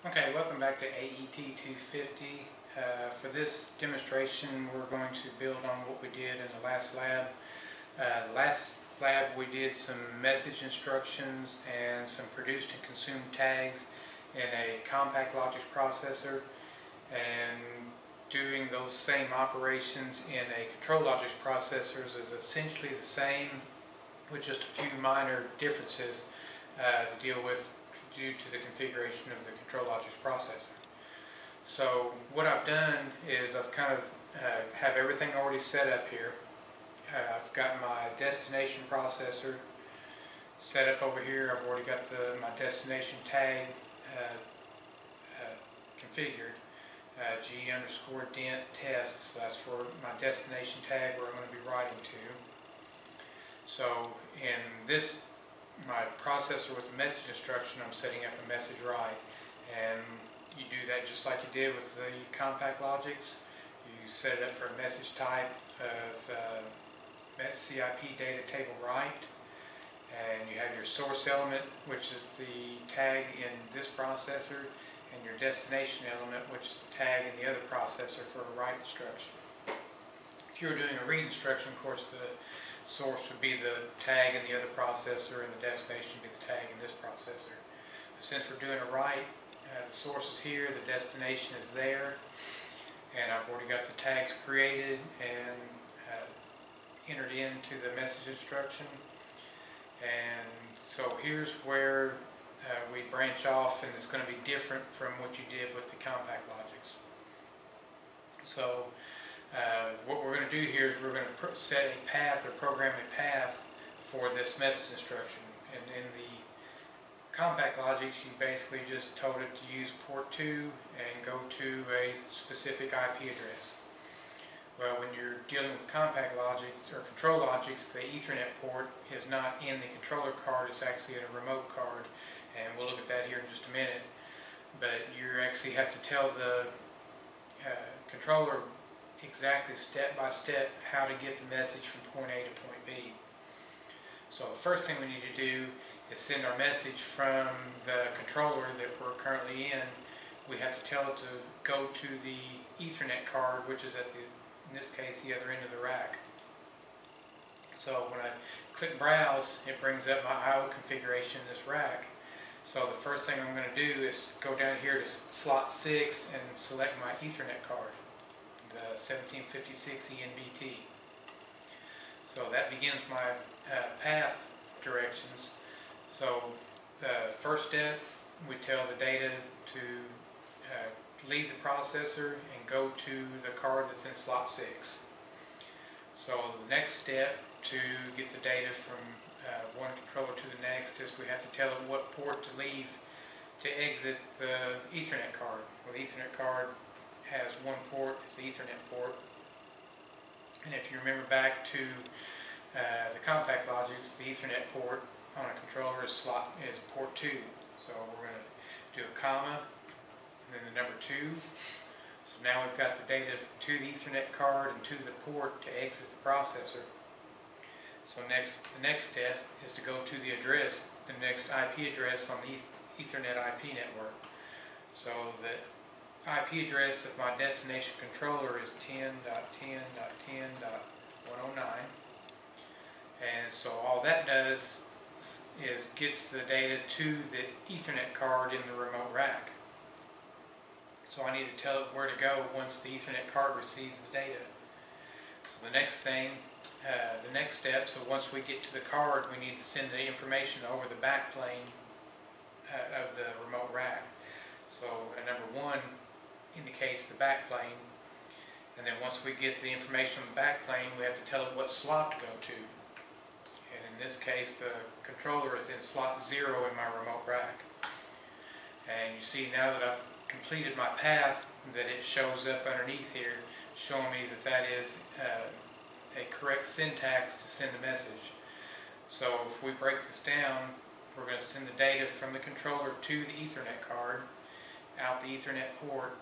Okay, welcome back to AET 250. For this demonstration, we're going to build on what we did in the last lab. The last lab we did some message instructions and some produced and consumed tags in a ControlLogix processor, and doing those same operations in a ControlLogix processor is essentially the same, with just a few minor differences to deal with due to the configuration of the ControlLogix processor. So what I've done is I've kind of have everything already set up here. I've got my destination processor set up over here. I've already got my destination tag configured. G_dent test, so that's for my destination tag where I'm going to be writing to. So in this, my processor with the message instruction, I'm setting up a message write, and you do that just like you did with the ControlLogix. You set it up for a message type of CIP data table write, and you have your source element, which is the tag in this processor, and your destination element, which is the tag in the other processor for a write instruction. If you were doing a read instruction, of course, the source would be the tag in the other processor, and the destination would be the tag in this processor. But since we're doing a write, the source is here, the destination is there, and I've already got the tags created and entered into the message instruction. And so here's where we branch off, and it's going to be different from what you did with the ControlLogix. So what we're going to do here is we're going to set a path, or program a path for this message instruction. And in the ControlLogix, you basically just told it to use port 2 and go to a specific IP address. Well, when you're dealing with ControlLogix or ControlLogix, the Ethernet port is not in the controller card, it's actually in a remote card, and we'll look at that here in just a minute. But you actually have to tell the controller exactly step by step how to get the message from point A to point B. So the first thing we need to do is send our message from the controller that we're currently in. We have to tell it to go to the Ethernet card, which is at in this case, the other end of the rack. So when I click browse, it brings up my I/O configuration in this rack. So the first thing I'm going to do is go down here to slot 6 and select my Ethernet card, the 1756 ENBT. So that begins my path directions. So the first step, we tell the data to leave the processor and go to the card that's in slot 6. So the next step to get the data from one controller to the next is we have to tell it what port to leave to exit the Ethernet card. Well, the Ethernet card has one port, it's the Ethernet port. And if you remember back to the ControlLogix, the Ethernet port on a controller is port 2. So we're going to do a comma and then the number 2. So now we've got the data to the Ethernet card and to the port to exit the processor. So the next step is to go to the address, the next IP address on the Ethernet IP network. So the IP address of my destination controller is 10.10.10.109. And so all that does is gets the data to the Ethernet card in the remote rack. So I need to tell it where to go once the Ethernet card receives the data. So the next thing, the next step, so once we get to the card, we need to send the information over the backplane of the remote rack. So number 1 indicates the backplane, and then once we get the information on the backplane, we have to tell it what slot to go to. And in this case, the controller is in slot 0 in my remote rack. And you see now that I've completed my path, that it shows up underneath here, showing me that that is a correct syntax to send a message. So if we break this down, we're going to send the data from the controller to the Ethernet card, out the Ethernet port,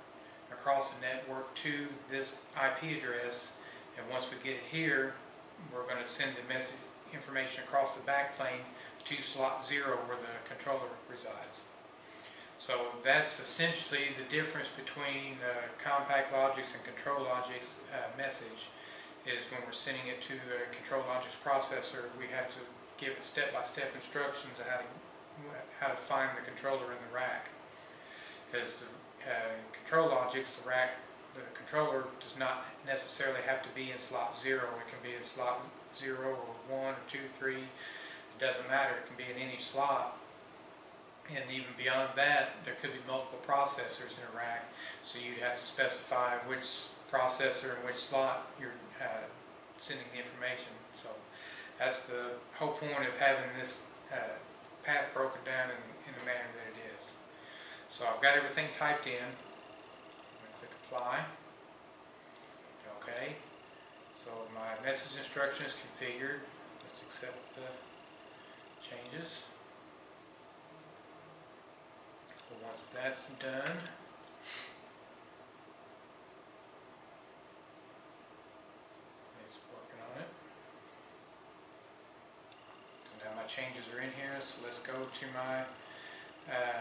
across the network to this IP address, and once we get it here, we're going to send the message information across the backplane to slot 0 where the controller resides. So that's essentially the difference between ContactLogix and ControlLogix message, is when we're sending it to a ControlLogix processor, we have to give it step-by-step instructions of how to find the controller in the rack. Because ControlLogix, the controller does not necessarily have to be in slot 0. It can be in slot 0 or 1 or 2, 3. It doesn't matter. It can be in any slot. And even beyond that, there could be multiple processors in a rack, so you'd have to specify which processor and which slot you're sending the information. So that's the whole point of having this path broken down in the manner that it is. So I've got everything typed in. I'm going to click apply. Okay. So my message instruction is configured. Let's accept the changes. Once that's done, it's working on it. So now my changes are in here, so let's go to my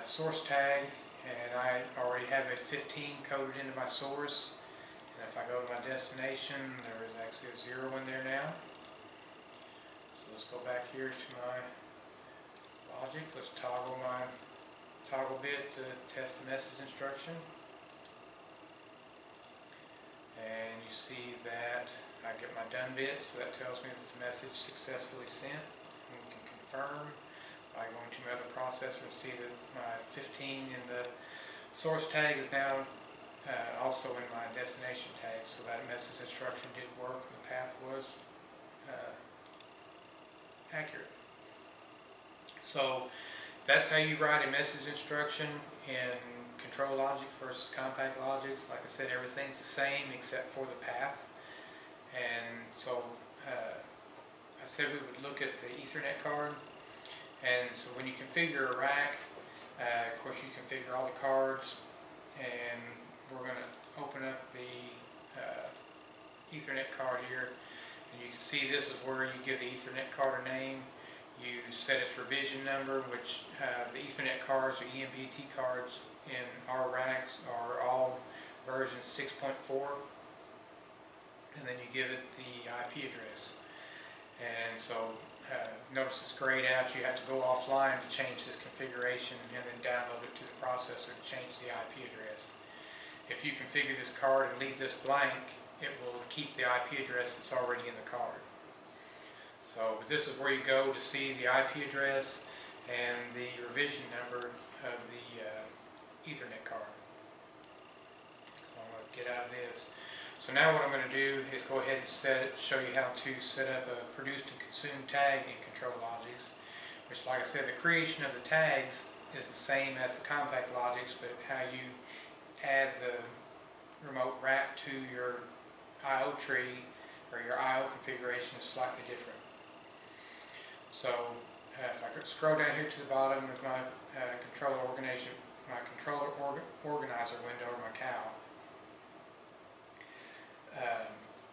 source tag, and I already have a 15 coded into my source. And if I go to my destination, there is actually a 0 in there now. So let's go back here to my logic. Let's toggle my toggle bit to test the message instruction, and you see that I get my done bit, so that tells me that the message successfully sent. And we can confirm by going to my other processor and see that my 15 in the source tag is now also in my destination tag, so that message instruction did work and the path was accurate. So that's how you write a message instruction in ControlLogix versus ContactLogix. Like I said, everything's the same except for the path. And so I said we would look at the Ethernet card. And so when you configure a rack, of course you configure all the cards, and we're going to open up the Ethernet card here. And you can see this is where you give the Ethernet card a name. You set its revision number, which the Ethernet cards or EMBT cards in our racks are all version 6.4, and then you give it the IP address. And so notice it's grayed out. You have to go offline to change this configuration and then download it to the processor to change the IP address. If you configure this card and leave this blank, it will keep the IP address that's already in the card. So this is where you go to see the IP address and the revision number of the Ethernet card. So I'm going to get out of this. So now what I'm going to do is go ahead and show you how to set up a produced and consumed tag in ControlLogix, which, like I said, the creation of the tags is the same as the ContactLogix, but how you add the remote rack to your I/O tree or your I/O configuration is slightly different. So if I could scroll down here to the bottom of my controller organizer window, or my cow.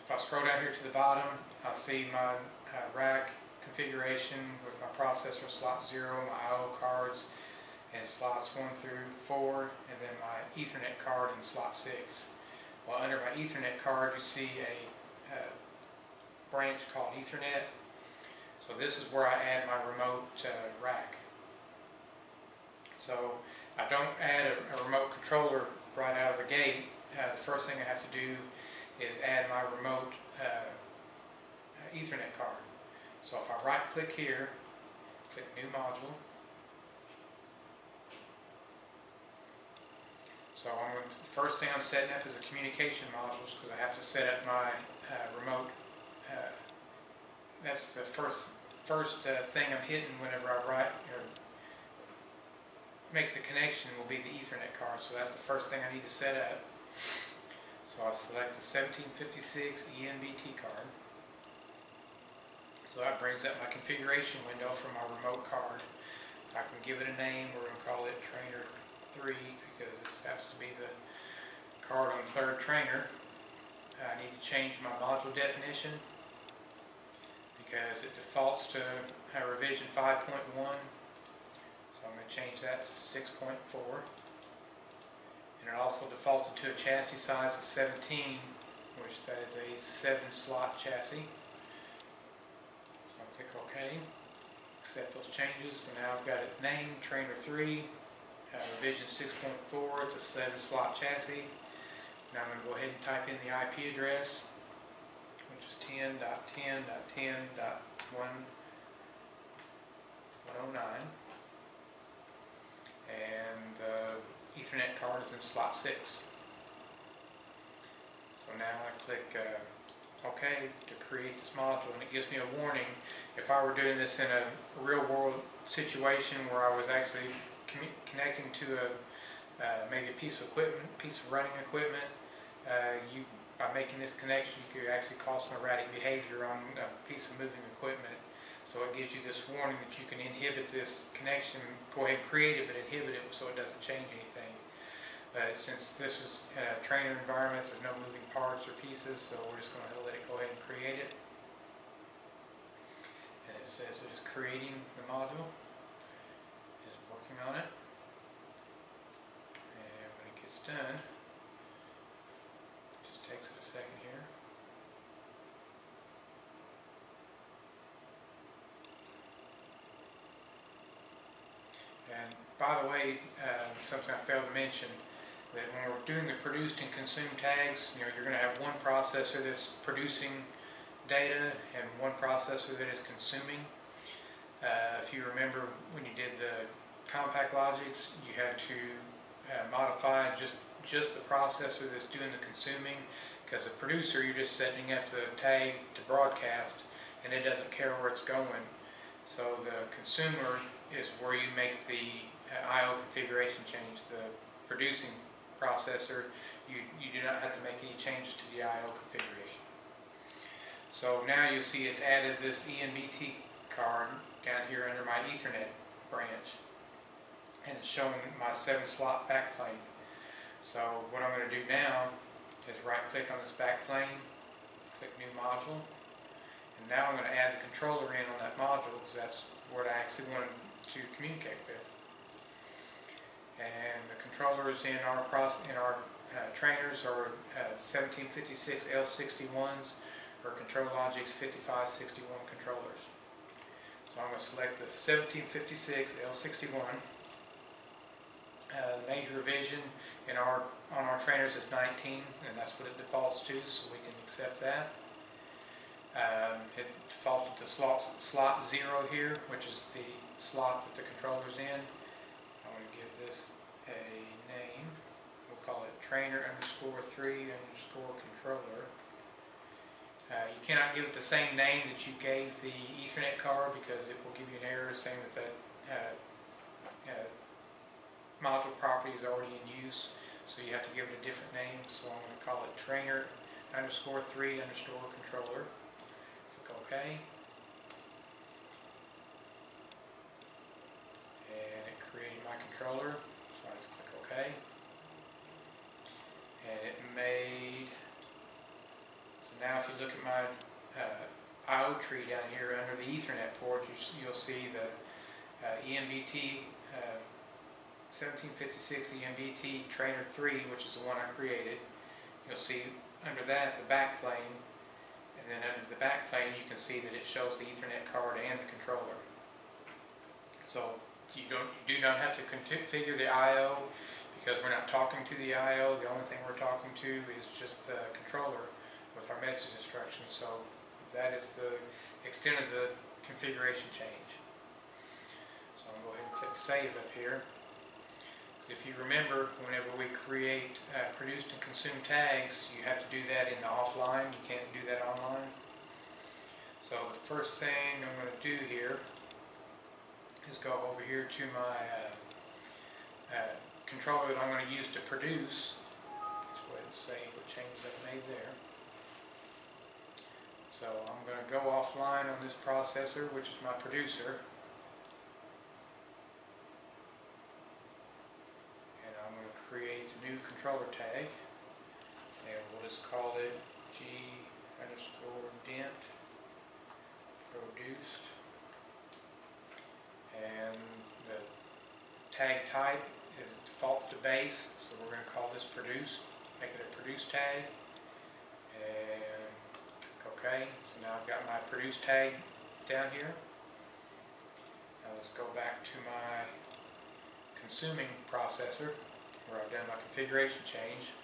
If I scroll down here to the bottom, I'll see my rack configuration with my processor slot 0, my I/O cards in slots 1 through 4, and then my Ethernet card in slot 6. Well, under my Ethernet card, you see a branch called Ethernet. So this is where I add my remote rack. So I don't add a remote controller right out of the gate. The first thing I have to do is add my remote Ethernet card. So if I right click here, click new module. So the first thing I'm setting up is a communication modules, because I have to set up my remote. That's the first thing I'm hitting whenever I write or make the connection will be the Ethernet card. So that's the first thing I need to set up. So I'll select the 1756 ENBT card. So that brings up my configuration window for my remote card. I can give it a name. We're going to call it Trainer 3 because this happens to be the card on the third trainer. I need to change my module definition because it defaults to revision 5.1. So I'm going to change that to 6.4. also defaulted to a chassis size of 17, which that is a 7-slot chassis. So I'll click OK, accept those changes. So now I've got it named Trainer 3, revision 6.4, it's a 7-slot chassis. Now I'm going to go ahead and type in the IP address, which is 10.10.10.109. And the Ethernet card is in slot 6. So now I click OK to create this module, and it gives me a warning. If I were doing this in a real world situation where I was actually connecting to maybe a piece of running equipment, by making this connection you could actually cause some erratic behavior on a piece of moving equipment. So it gives you this warning that you can inhibit this connection, go ahead and create it, but inhibit it so it doesn't change anything. But since this is trainer environments, there's no moving parts or pieces, so we're just going to let it go ahead and create it. And it says it is creating the module, it is working on it. And when it gets done, it just takes it a second here. And by the way, something I failed to mention, that when we're doing the produced and consumed tags, you're going to have one processor that's producing data and one processor that is consuming. If you remember when you did the ControlLogix, you had to modify just the processor that's doing the consuming, because the producer, you're just setting up the tag to broadcast and it doesn't care where it's going. So the consumer is where you make the I/O configuration change. The producing processor, you do not have to make any changes to the I/O configuration. So now you'll see it's added this ENBT card down here under my Ethernet branch, and it's showing my 7-slot backplane. So what I'm going to do now is right click on this backplane, click new module, and now I'm going to add the controller in on that module, because that's what I actually wanted to communicate with. And the controllers in our trainers are 1756 L61s or ControlLogix 5561 controllers. So I'm going to select the 1756 L61. The major revision on our trainers is 19, and that's what it defaults to, so we can accept that. It defaulted to slot 0 here, which is the slot that the controller's in. I'm going to give this a name. We'll call it trainer_3_controller. You cannot give it the same name that you gave the Ethernet card, because it will give you an error saying that module property is already in use. So you have to give it a different name. So I'm going to call it trainer_3_controller. Click OK. And it created my controller. So I just click OK. And it made... So now if you look at my I/O tree down here under the Ethernet port, you'll see the ENBT 1756 ENBT Trainer 3, which is the one I created. You'll see under that the backplane, and then under the backplane you can see that it shows the Ethernet card and the controller. So you do not have to configure the I/O, because we're not talking to the I/O. The only thing we're talking to is just the controller with our message instructions. So that is the extent of the configuration change. So I'm going to go ahead and click Save up here. If you remember, whenever we create produced and consumed tags, you have to do that in the offline. You can't do that online. So the first thing I'm going to do here is go over here to my controller that I'm going to use to produce. Let's go ahead and save what changes I've made there. So I'm going to go offline on this processor, which is my producer. Create a new controller tag, and we'll just call it G_dent produced, and the tag type is defaults to base, so we're going to call this produce, make it a produce tag, and okay. So now I've got my produce tag down here. Now let's go back to my consuming processor where I've done my configuration change.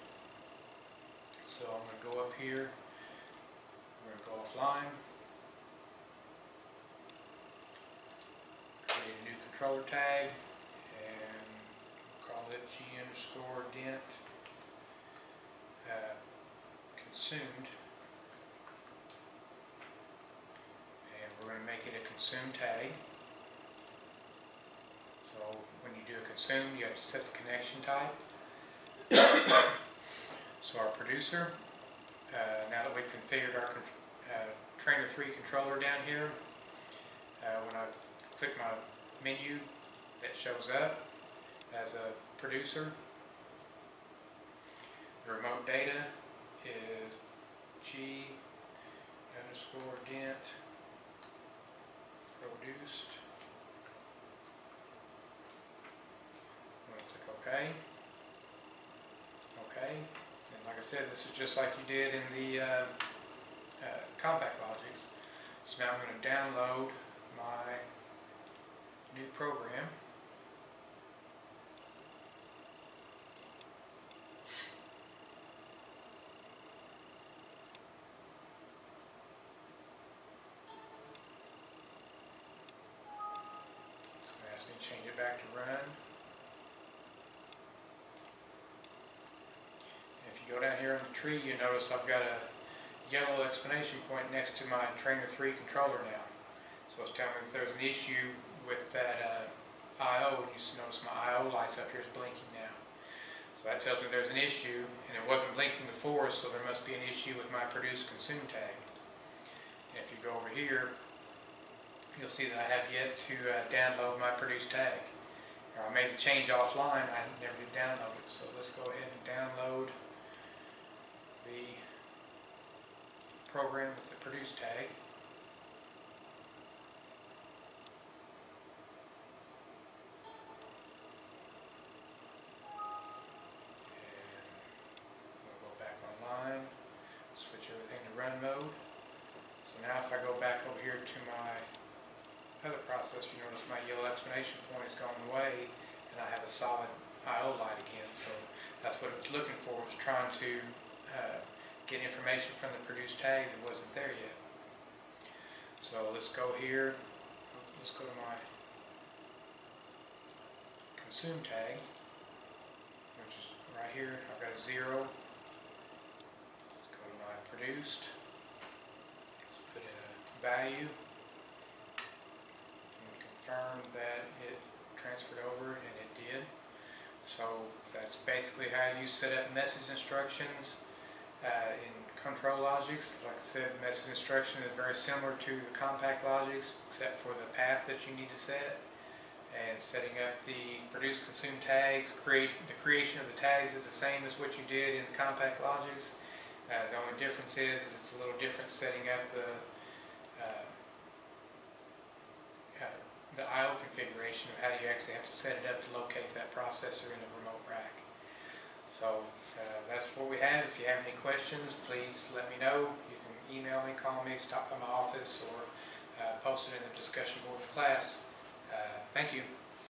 So I'm going to go up here, we're going to go offline, create a new controller tag, and call it G_dent consumed, and we're going to make it a consume tag. So when you do a consume, you have to set the connection type. So our producer, now that we've configured our Trainer 3 controller down here, when I click my menu, that shows up as a producer. The remote data is G_dent produced. I'm going to click OK. OK. And like I said, this is just like you did in the ControlLogix. So now I'm going to download my new program. So I just need to change it back to run. If you go down here on the tree, you notice I've got a yellow exclamation point next to my Trainer 3 controller now. So it's telling me if there's an issue with that I/O, and you notice my I/O lights up here is blinking now. So that tells me there's an issue, and it wasn't blinking before, so there must be an issue with my produce consume tag. And if you go over here, you'll see that I have yet to download my produce tag. I made the change offline, I never did download it, so let's go ahead and download the program with the produce tag. And we'll go back online, switch everything to run mode. So now if I go back over here to my other process, you notice my yellow exclamation point has gone away and I have a solid I/O light again. So that's what it was looking for, was trying to get information from the produce tag that wasn't there yet. So let's go here, let's go to my consume tag, which is right here. I've got a 0. Let's go to my produced, let's put in a value, and confirm that it transferred over, and it did. So that's basically how you set up message instructions in ControlLogix. Like I said, the message instruction is very similar to the ControlLogix, except for the path that you need to set, and setting up the produce consume tags. The creation of the tags is the same as what you did in ControlLogix. The only difference is it's a little different setting up the I/O configuration of how you actually have to set it up to locate that processor in the remote rack. So that's what we have. If you have any questions, please let me know. You can email me, call me, stop by my office, or post it in the discussion board of class. Thank you.